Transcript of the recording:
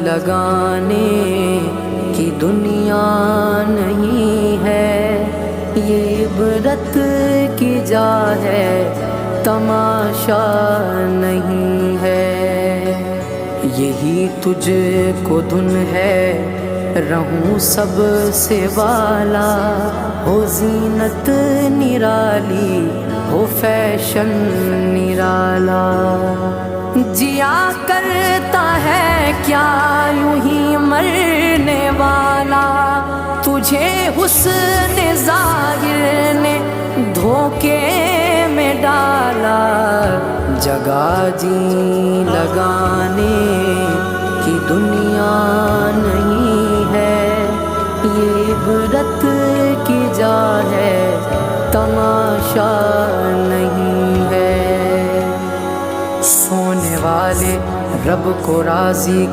لگانے کی دنیا نہیں ہے، یہ عبرت کی جا ہے، تماشا نہیں ہے۔ یہی تجھ کو دھن ہے، رہوں سب سے والا، ہو زینت نرالی، ہو فیشن نرالا۔ جیا کرتا ہے کیا یوں ہی مرنے والا، تجھے حسن ظاہر نے دھوکے میں ڈالا۔ جگہ جی لگانے کی دنیا نہیں ہے، یہ عبرت کی جا ہے، تماشا نہیں ہے۔ سونے والے رب کو راضی